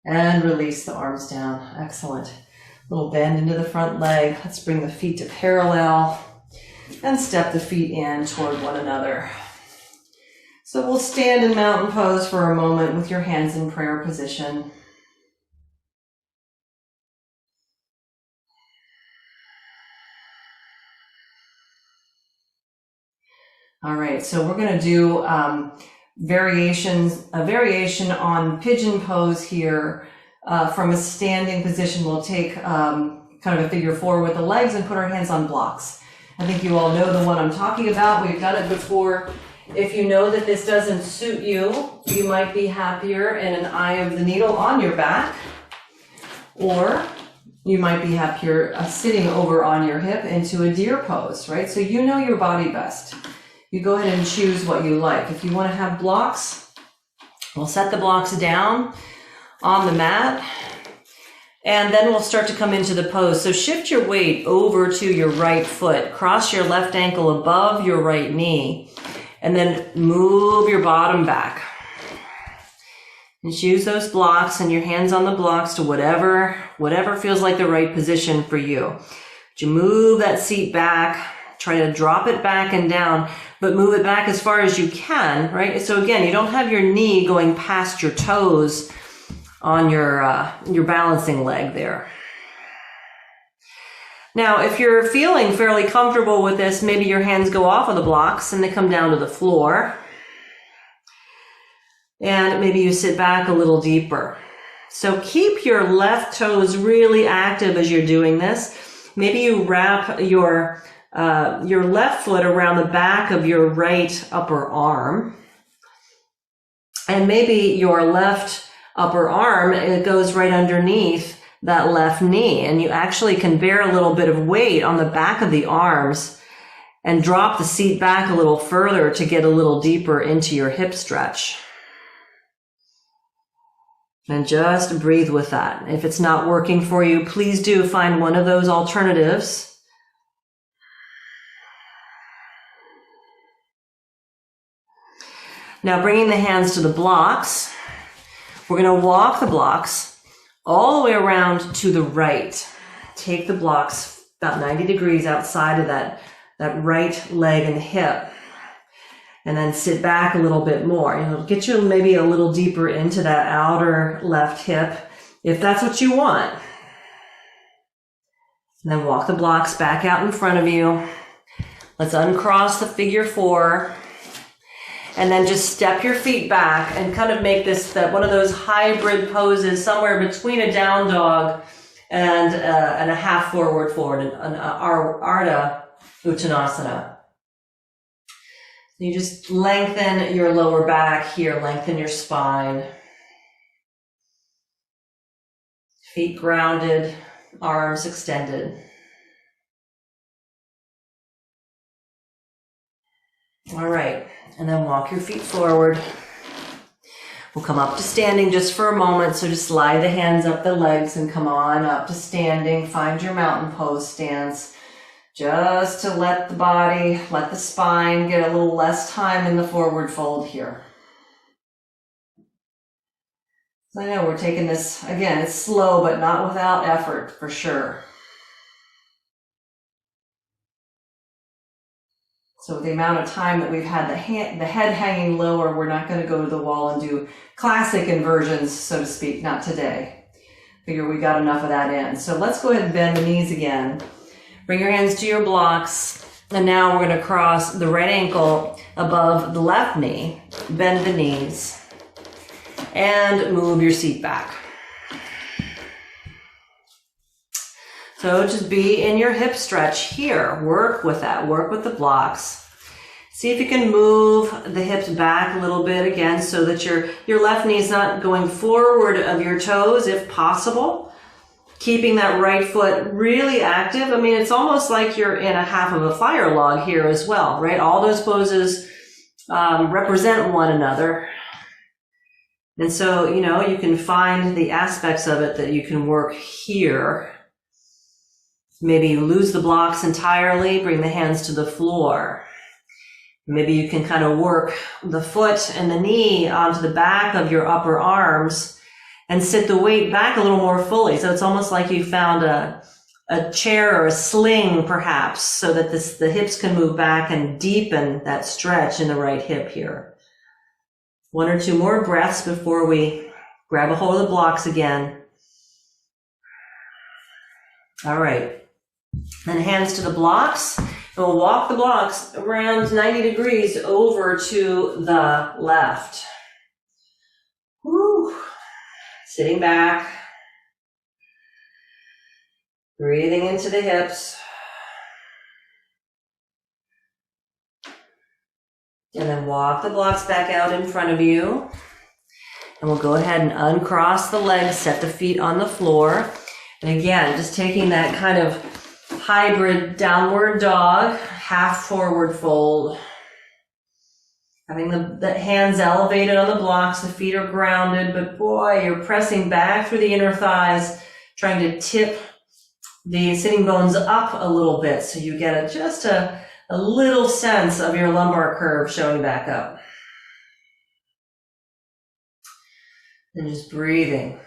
and release the arms down. Excellent. Little bend into the front leg. Let's bring the feet to parallel and step the feet in toward one another. So we'll stand in mountain pose for a moment with your hands in prayer position. All right, so we're going to do a variation on pigeon pose here. From a standing position, we'll take kind of a figure four with the legs and put our hands on blocks. I think you all know the one I'm talking about. We've done it before. If you know that this doesn't suit you, you might be happier in an eye of the needle on your back, or you might be happier sitting over on your hip into a deer pose, right? So you know your body best. You go ahead and choose what you like. If you want to have blocks, we'll set the blocks down on the mat, and then we'll start to come into the pose. So shift your weight over to your right foot, cross your left ankle above your right knee, and then move your bottom back. And choose those blocks and your hands on the blocks to whatever feels like the right position for you. You move that seat back, try to drop it back and down, but move it back as far as you can, right? So again, you don't have your knee going past your toes on your balancing leg there. Now, if you're feeling fairly comfortable with this, maybe your hands go off of the blocks and they come down to the floor. And maybe you sit back a little deeper. So keep your left toes really active as you're doing this. Maybe you wrap your left foot around the back of your right upper arm. And maybe your left upper arm, it goes right underneath that left knee, and you actually can bear a little bit of weight on the back of the arms and drop the seat back a little further to get a little deeper into your hip stretch. And just breathe with that. If it's not working for you, please do find one of those alternatives. Now bringing the hands to the blocks, we're going to walk the blocks all the way around to the right. Take the blocks about 90 degrees outside of that right leg and hip. And then sit back a little bit more. It'll get you maybe a little deeper into that outer left hip, if that's what you want. And then walk the blocks back out in front of you. Let's uncross the figure four. And then just step your feet back and kind of make this one of those hybrid poses somewhere between a down dog and a half forward fold, an Ardha Uttanasana. You just lengthen your lower back here, lengthen your spine. Feet grounded, arms extended. All right, and then walk your feet forward. We'll come up to standing just for a moment, so just slide the hands up the legs and come on up to standing. Find your mountain pose stance. Just to let the spine get a little less time in the forward fold here. So I know we're taking this, again, it's slow, but not without effort, for sure. So the amount of time that we've had the head hanging lower, we're not going to go to the wall and do classic inversions, so to speak, not today. Figure we got enough of that in. So let's go ahead and bend the knees again. Bring your hands to your blocks, and now we're going to cross the right ankle above the left knee, bend the knees, and move your seat back. So just be in your hip stretch here. Work with that, work with the blocks. See if you can move the hips back a little bit again so that your left knee is not going forward of your toes if possible. Keeping that right foot really active. I mean, it's almost like you're in a half of a fire log here as well, right? All those poses represent one another. And so, you can find the aspects of it that you can work here. Maybe you lose the blocks entirely, bring the hands to the floor. Maybe you can kind of work the foot and the knee onto the back of your upper arms and sit the weight back a little more fully. So it's almost like you found a chair or a sling, perhaps, so that the hips can move back and deepen that stretch in the right hip here. 1 or 2 more breaths before we grab a hold of the blocks again. All right. Then hands to the blocks. And we'll walk the blocks around 90 degrees over to the left. Woo. Sitting back. Breathing into the hips. And then walk the blocks back out in front of you. And we'll go ahead and uncross the legs, set the feet on the floor. And again, just taking that kind of hybrid downward dog, half forward fold. Having the hands elevated on the blocks, the feet are grounded, but boy, you're pressing back through the inner thighs, trying to tip the sitting bones up a little bit so you get just a little sense of your lumbar curve showing back up. And just breathing.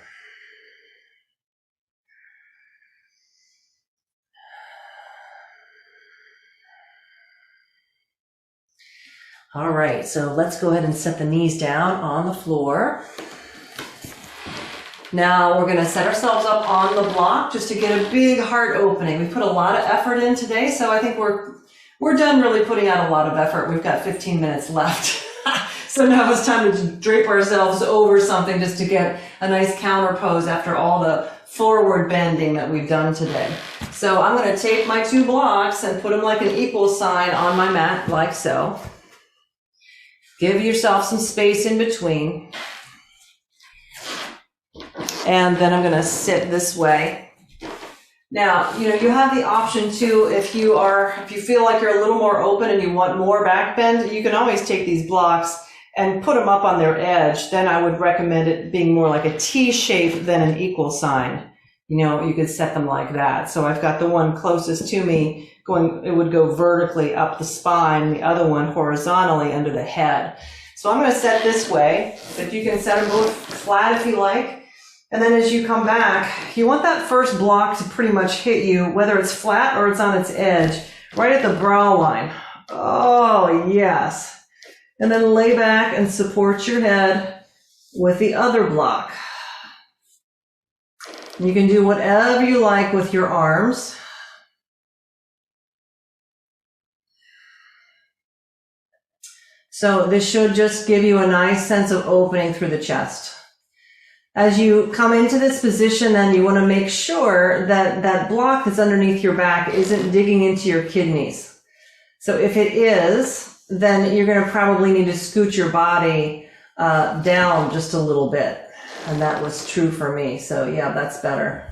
All right, so let's go ahead and set the knees down on the floor. Now we're going to set ourselves up on the block just to get a big heart opening. We put a lot of effort in today, so I think we're done really putting out a lot of effort. We've got 15 minutes left. So now it's time to drape ourselves over something just to get a nice counter pose after all the forward bending that we've done today. So I'm going to take my 2 blocks and put them like an equal sign on my mat, like so. Give yourself some space in between. And then I'm going to sit this way. Now, you have the option too, if you feel like you're a little more open and you want more back bend, you can always take these blocks and put them up on their edge. Then I would recommend it being more like a T shape than an equal sign. You could set them like that. So I've got the one closest to me it would go vertically up the spine, the other one horizontally under the head. So I'm going to set this way, but you can set them both flat if you like. And then as you come back, you want that first block to pretty much hit you, whether it's flat or it's on its edge, right at the brow line. Oh, yes. And then lay back and support your head with the other block. You can do whatever you like with your arms. So this should just give you a nice sense of opening through the chest. As you come into this position, then you want to make sure that that block that's underneath your back isn't digging into your kidneys. So if it is, then you're going to probably need to scoot your body down just a little bit. And that was true for me. So yeah, that's better.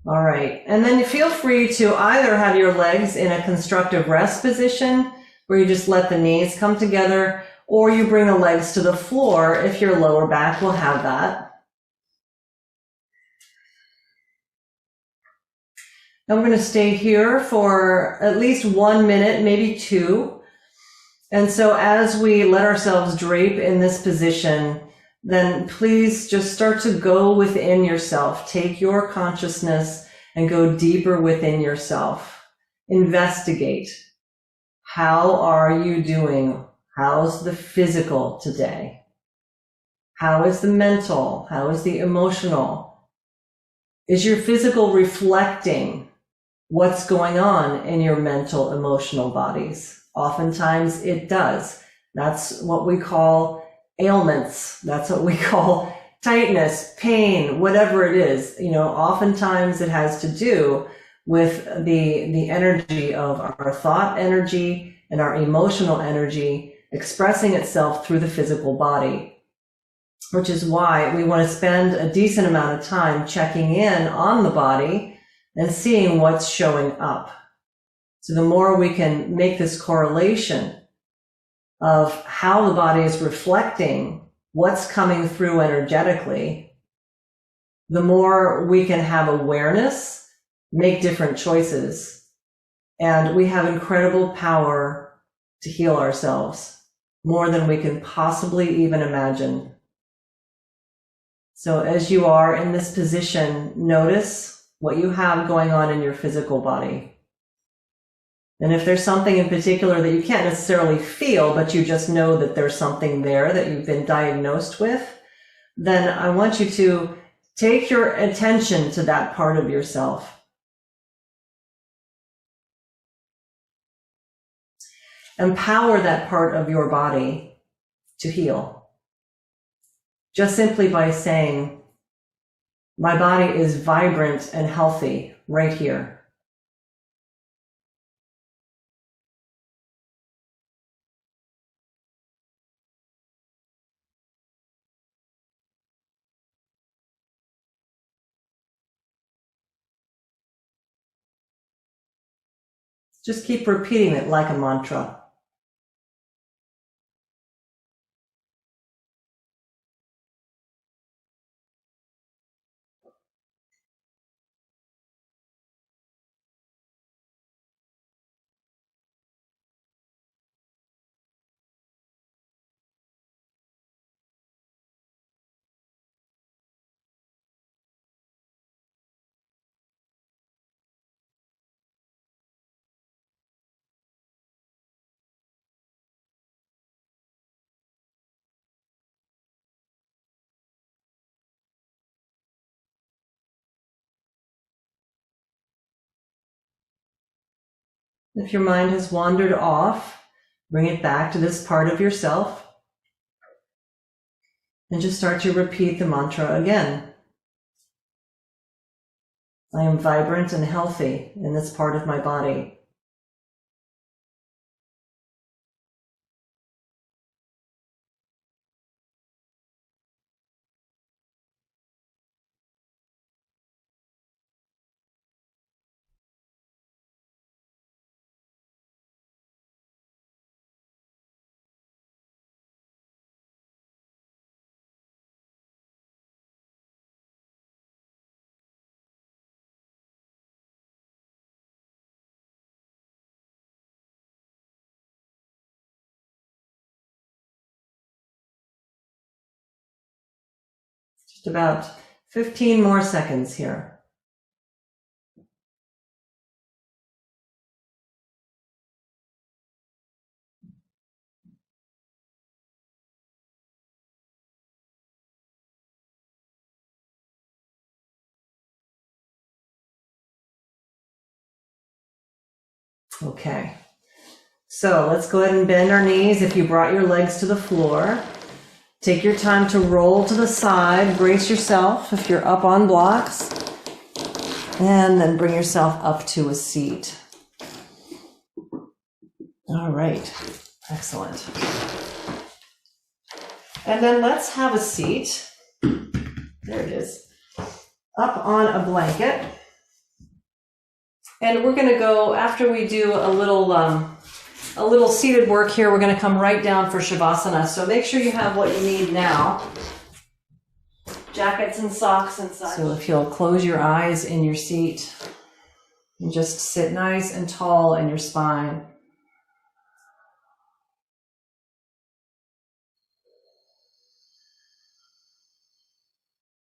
All right. And then feel free to either have your legs in a constructive rest position where you just let the knees come together, or you bring the legs to the floor if your lower back will have that. And we're going to stay here for at least 1 minute, maybe 2. And so as we let ourselves drape in this position, then please just start to go within yourself. Take your consciousness and go deeper within yourself. Investigate. How are you doing? How's the physical today? How is the mental? How is the emotional? Is your physical reflecting what's going on in your mental, emotional bodies? Oftentimes it does. That's what we call ailments. That's what we call tightness, pain, whatever it is. Oftentimes it has to do with the energy of our thought energy and our emotional energy expressing itself through the physical body, which is why we want to spend a decent amount of time checking in on the body and seeing what's showing up. So the more we can make this correlation of how the body is reflecting what's coming through energetically, the more we can have awareness, make different choices, and we have incredible power to heal ourselves, more than we can possibly even imagine. So as you are in this position, notice what you have going on in your physical body. And if there's something in particular that you can't necessarily feel, but you just know that there's something there that you've been diagnosed with, then I want you to take your attention to that part of yourself. Empower that part of your body to heal. Just simply by saying, my body is vibrant and healthy right here. Just keep repeating it like a mantra. If your mind has wandered off, bring it back to this part of yourself and just start to repeat the mantra again. I am vibrant and healthy in this part of my body. Just about 15 more seconds here. Okay, so let's go ahead and bend our knees. If you brought your legs to the floor, take your time to roll to the side, brace yourself if you're up on blocks, and then bring yourself up to a seat. All right, excellent. And then let's have a seat. There it is. Up on a blanket. And we're going to go, after we do a little seated work here, we're going to come right down for Shavasana. So make sure you have what you need now. Jackets and socks inside. So if you'll close your eyes in your seat and just sit nice and tall in your spine.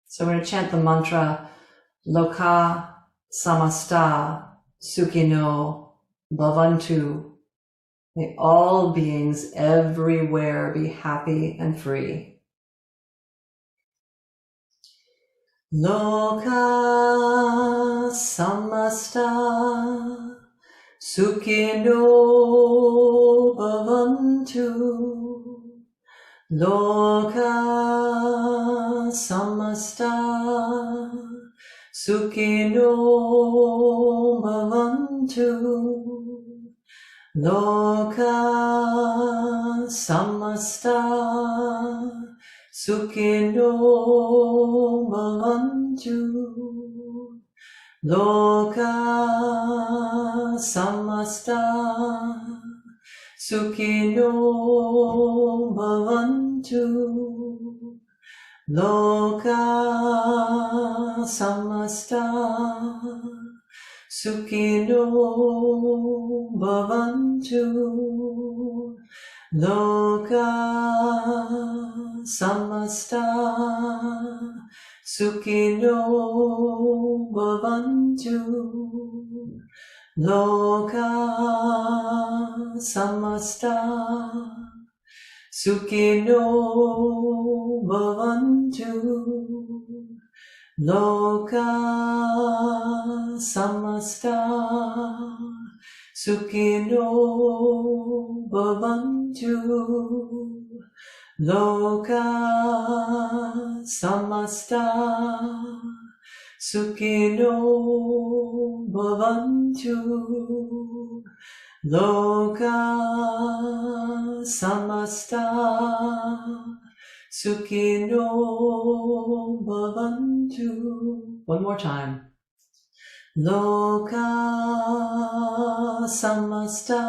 So we're going to chant the mantra, Lokah Samastah Sukhino Bhavantu. May all beings everywhere be happy and free. Lokah Samastah Sukhino Bhavantu. Lokah Samastah Sukhino Bhavantu. Lokah Samastah Sukhino Bhavantu. Lokah Samastah Sukhino Bhavantu. Lokah Samastah Sukhino Bhavantu. Lokah Samastah Sukhino Bhavantu. Lokah Samastah Sukhino Bhavantu. Lokah Samastah Sukhino Bhavantu. Lokah Samastah Sukhino Bhavantu. Lokah Samastah Sukhino Bhavantu. One more time. Lokah Samastah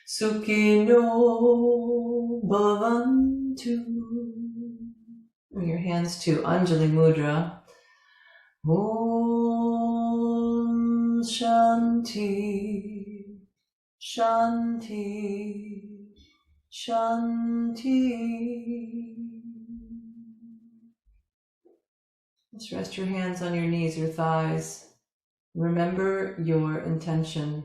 Sukhino Bhavantu. Bring your hands to Anjali Mudra. Om Shanti, Shanti, Shanti. Just rest your hands on your knees or thighs. Remember your intention.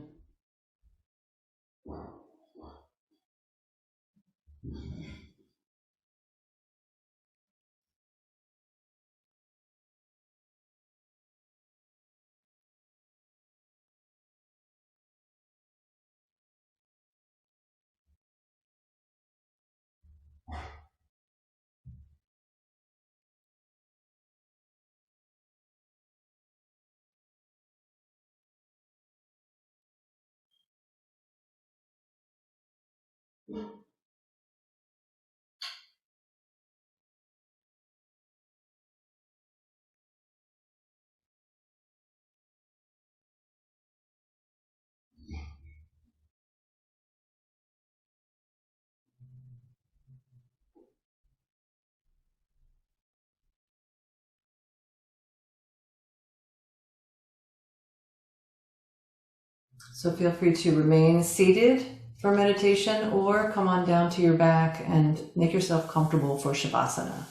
So feel free to remain seated for meditation or come on down to your back and make yourself comfortable for Shavasana.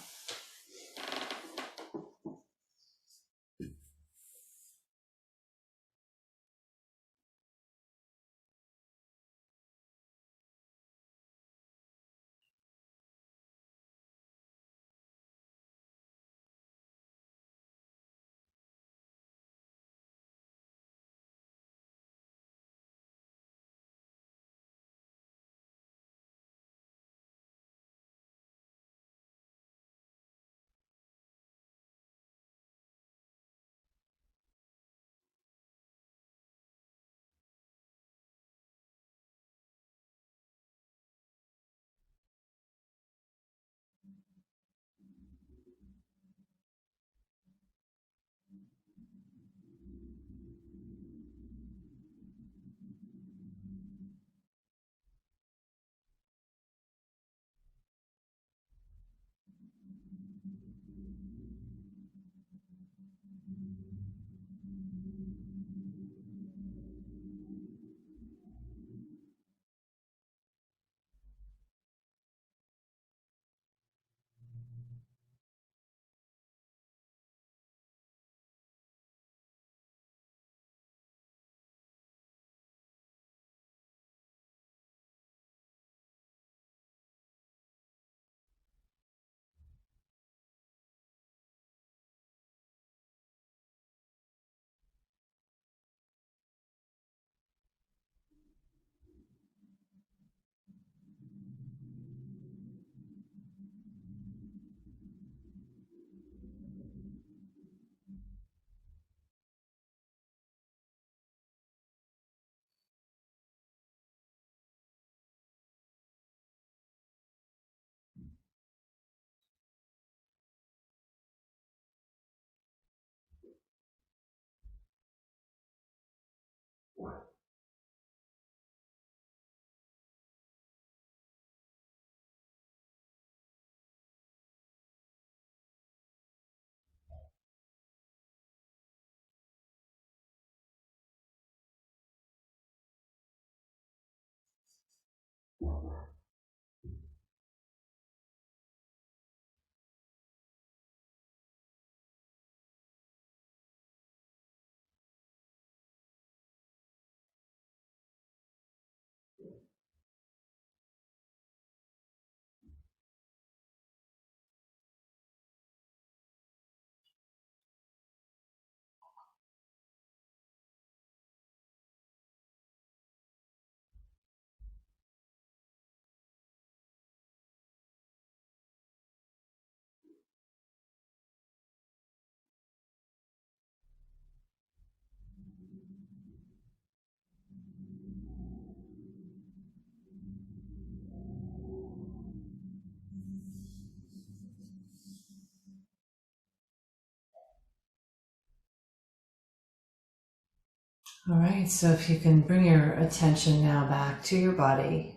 All right, so if you can bring your attention now back to your body,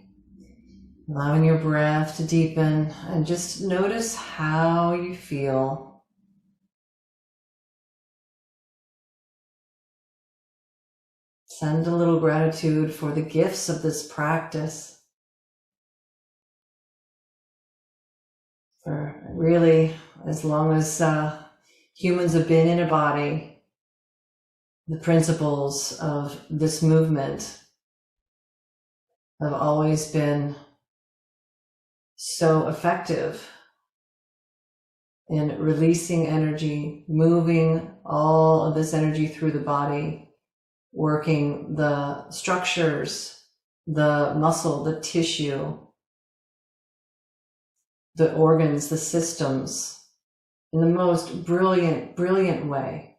allowing your breath to deepen, and just notice how you feel. Send a little gratitude for the gifts of this practice. For really, as long as humans have been in a body, the principles of this movement have always been so effective in releasing energy, moving all of this energy through the body, working the structures, the muscle, the tissue, the organs, the systems, in the most brilliant, brilliant way.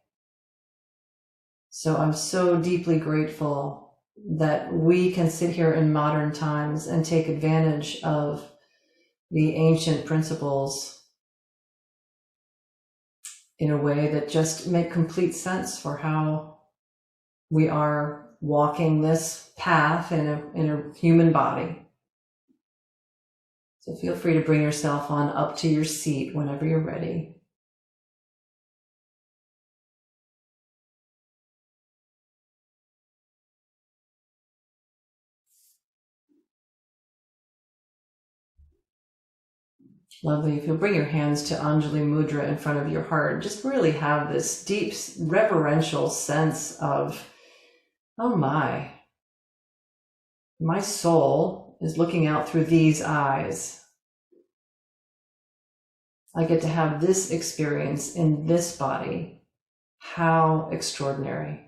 So I'm so deeply grateful that we can sit here in modern times and take advantage of the ancient principles in a way that just make complete sense for how we are walking this path in a human body. So feel free to bring yourself on up to your seat whenever you're ready. Lovely. If you'll bring your hands to Anjali Mudra in front of your heart, just really have this deep reverential sense of, oh my soul is looking out through these eyes. I get to have this experience in this body. How extraordinary.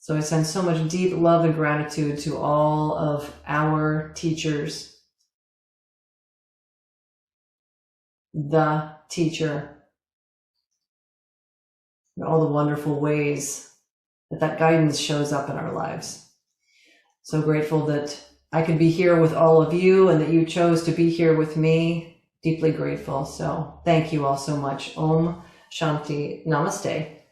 So I send so much deep love and gratitude to all of our teachers, the teacher, and all the wonderful ways that guidance shows up in our lives. So grateful that I could be here with all of you and that you chose to be here with me. Deeply grateful. So thank you all so much. Om Shanti. Namaste.